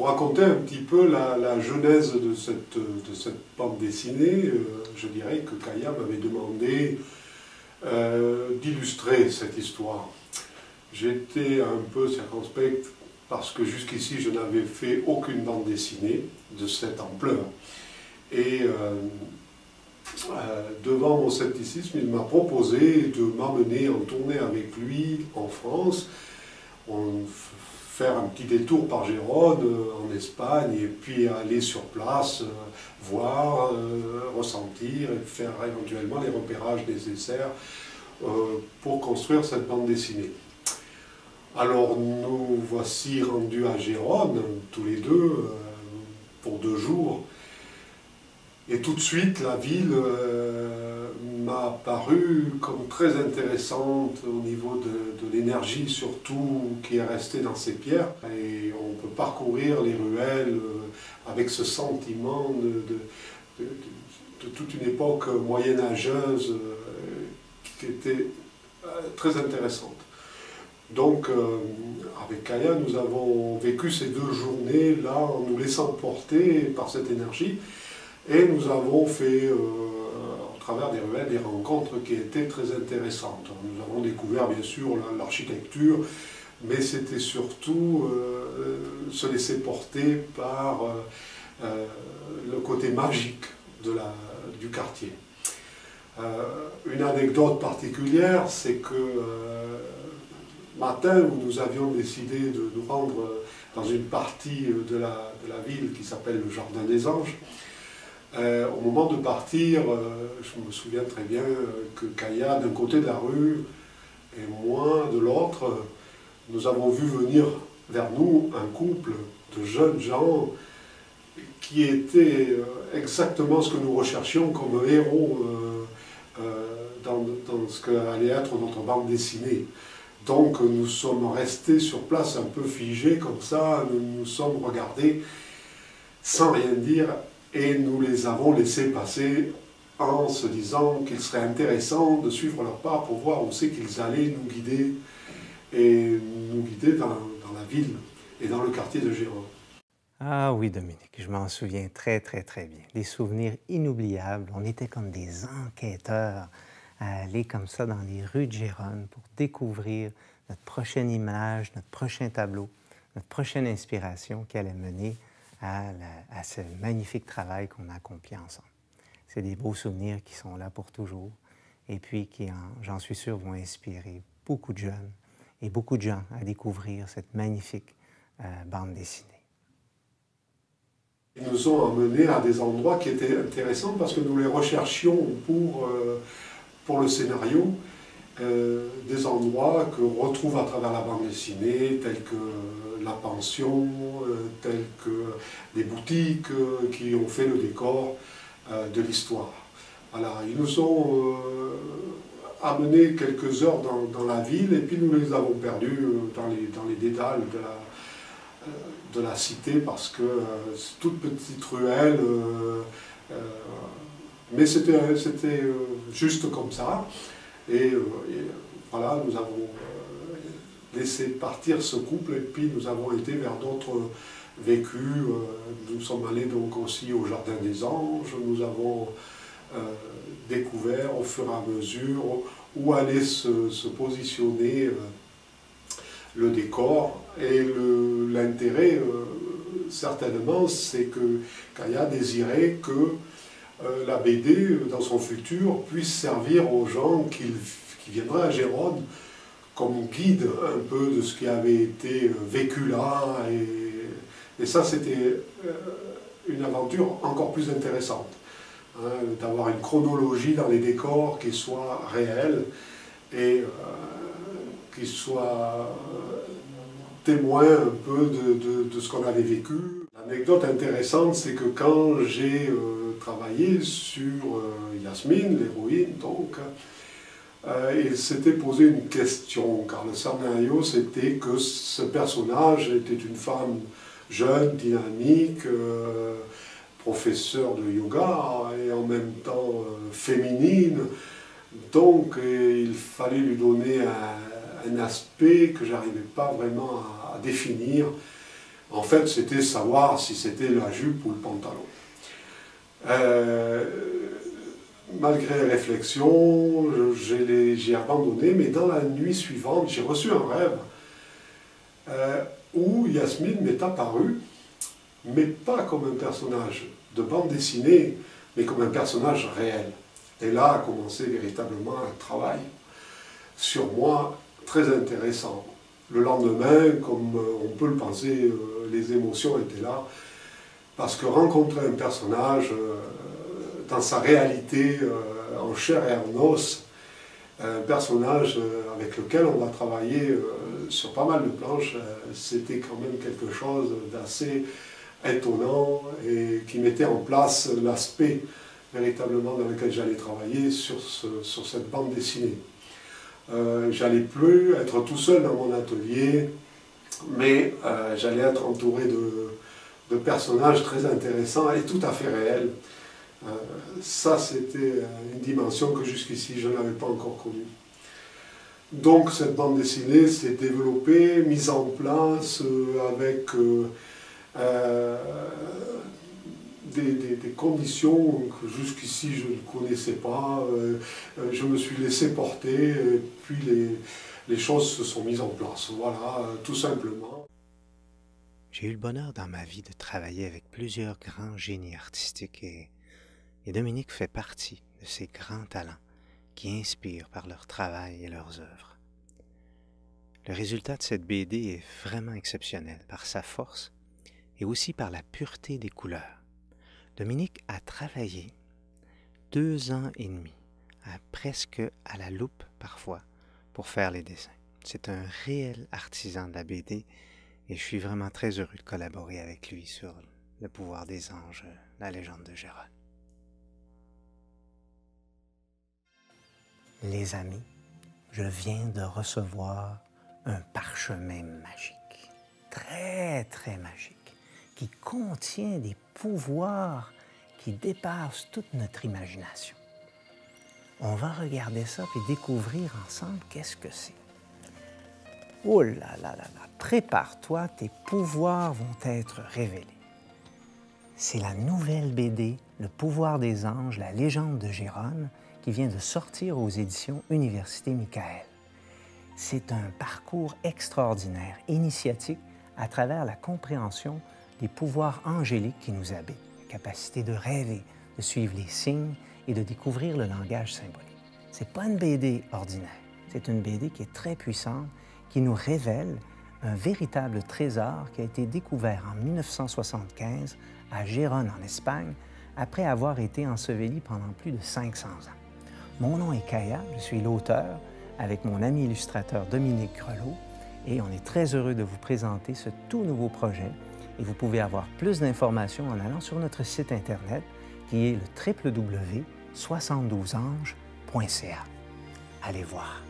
pour raconter un petit peu la genèse de cette bande dessinée, je dirais que Kaya m'avait demandé d'illustrer cette histoire. J'étais un peu circonspect parce que jusqu'ici je n'avais fait aucune bande dessinée de cette ampleur. Et devant mon scepticisme, il m'a proposé de m'emmener en tournée avec lui en France, faire un petit détour par Gérone, en Espagne, et puis aller sur place, voir, ressentir, et faire éventuellement les repérages nécessaires pour construire cette bande dessinée. Alors nous voici rendus à Gérone, tous les deux, pour 2 jours. Et tout de suite, la ville m'a paru comme très intéressante au niveau de l'énergie, surtout qui est restée dans ces pierres. Et on peut parcourir les ruelles avec ce sentiment de toute une époque moyenâgeuse qui était très intéressante. Donc, avec Kaya, nous avons vécu ces 2 journées-là en nous laissant porter par cette énergie. Et nous avons fait, au travers des ruelles, des rencontres qui étaient très intéressantes. Nous avons découvert, bien sûr, l'architecture, mais c'était surtout se laisser porter par le côté magique du quartier. Une anecdote particulière, c'est que matin où nous avions décidé de nous rendre dans une partie de la ville qui s'appelle le Jardin des Anges, au moment de partir, je me souviens très bien que Kaya d'un côté de la rue et moi de l'autre, nous avons vu venir vers nous un couple de jeunes gens qui étaient exactement ce que nous recherchions comme héros dans ce qu'allait être notre bande dessinée. Donc nous sommes restés sur place un peu figés comme ça, nous nous sommes regardés sans rien dire et nous les avons laissés passer en se disant qu'il serait intéressant de suivre leur pas pour voir où c'est qu'ils allaient nous guider et nous guider dans la ville et dans le quartier de Gérone. Ah oui, Dominique, je m'en souviens très, très, très bien. Des souvenirs inoubliables. On était comme des enquêteurs à aller comme ça dans les rues de Gérone pour découvrir notre prochaine image, notre prochain tableau, notre prochaine inspiration qui allait mener à ce magnifique travail qu'on a accompli ensemble. C'est des beaux souvenirs qui sont là pour toujours et puis qui, j'en suis sûr, vont inspirer beaucoup de jeunes et beaucoup de gens à découvrir cette magnifique bande dessinée. Ils nous ont emmenés à des endroits qui étaient intéressants parce que nous les recherchions pour le scénario, des endroits qu'on retrouve à travers la bande dessinée, tels que la pension, tels que des boutiques qui ont fait le décor de l'histoire. Voilà, ils nous ont amenés quelques heures dans la ville et puis nous les avons perdus dans les dédales de la cité parce que c'est toute petite ruelle, mais c'était juste comme ça. Et voilà, nous avons laissé partir ce couple et puis nous avons été vers d'autres vécus. Nous sommes allés donc aussi au Jardin des Anges, nous avons découvert au fur et à mesure où allait se positionner le décor. Et l'intérêt, certainement, c'est que Kaya désirait que la BD, dans son futur, puisse servir aux gens qui viendraient à Gérone comme guide un peu de ce qui avait été vécu là. Et ça, c'était une aventure encore plus intéressante, hein, d'avoir une chronologie dans les décors qui soit réelle et qui soit témoin un peu de ce qu'on avait vécu. L'anecdote intéressante, c'est que quand j'ai travaillé sur Yasmine, l'héroïne, donc, il s'était posé une question, car le scénario, c'était que ce personnage était une femme jeune, dynamique, professeure de yoga et en même temps féminine. Donc il fallait lui donner un aspect que j'arrivais pas vraiment à définir. En fait, c'était savoir si c'était la jupe ou le pantalon. Malgré réflexion, j'ai abandonné, mais dans la nuit suivante, j'ai reçu un rêve où Yasmine m'est apparue, mais pas comme un personnage de bande dessinée, mais comme un personnage réel. Et là a commencé véritablement un travail sur moi très intéressant. Le lendemain, comme on peut le penser, les émotions étaient là, parce que rencontrer un personnage dans sa réalité, en chair et en os, un personnage avec lequel on va travailler sur pas mal de planches, c'était quand même quelque chose d'assez étonnant et qui mettait en place l'aspect véritablement dans lequel j'allais travailler sur cette bande dessinée. J'allais plus être tout seul dans mon atelier, mais j'allais être entouré de personnages très intéressants et tout à fait réels. Ça, c'était une dimension que jusqu'ici je n'avais pas encore connue. Donc cette bande dessinée s'est développée, mise en place avec des conditions que jusqu'ici je ne connaissais pas. Je me suis laissé porter, et puis les choses se sont mises en place. Voilà, tout simplement. J'ai eu le bonheur dans ma vie de travailler avec plusieurs grands génies artistiques et Dominique fait partie de ces grands talents qui inspirent par leur travail et leurs œuvres. Le résultat de cette BD est vraiment exceptionnel par sa force et aussi par la pureté des couleurs. Dominique a travaillé 2 ans et demi, presque à la loupe parfois, pour faire les dessins. C'est un réel artisan de la BD et je suis vraiment très heureux de collaborer avec lui sur Le pouvoir des anges, la légende de Gérone. Les amis, je viens de recevoir un parchemin magique, très très magique, qui contient des pouvoirs qui dépassent toute notre imagination. On va regarder ça et découvrir ensemble qu'est-ce que c'est. Oh là là là là, prépare-toi, tes pouvoirs vont être révélés. C'est la nouvelle BD, Le pouvoir des anges, la légende de Gérone, qui vient de sortir aux éditions Université Michael. C'est un parcours extraordinaire, initiatique, à travers la compréhension des pouvoirs angéliques qui nous habitent, la capacité de rêver, de suivre les signes et de découvrir le langage symbolique. Ce n'est pas une BD ordinaire, c'est une BD qui est très puissante, qui nous révèle un véritable trésor qui a été découvert en 1975 à Gérone, en Espagne, après avoir été enseveli pendant plus de 500 ans. Mon nom est Kaya, je suis l'auteur avec mon ami illustrateur Dominique Grelot et on est très heureux de vous présenter ce tout nouveau projet et vous pouvez avoir plus d'informations en allant sur notre site internet qui est le www.72anges.ca. Allez voir.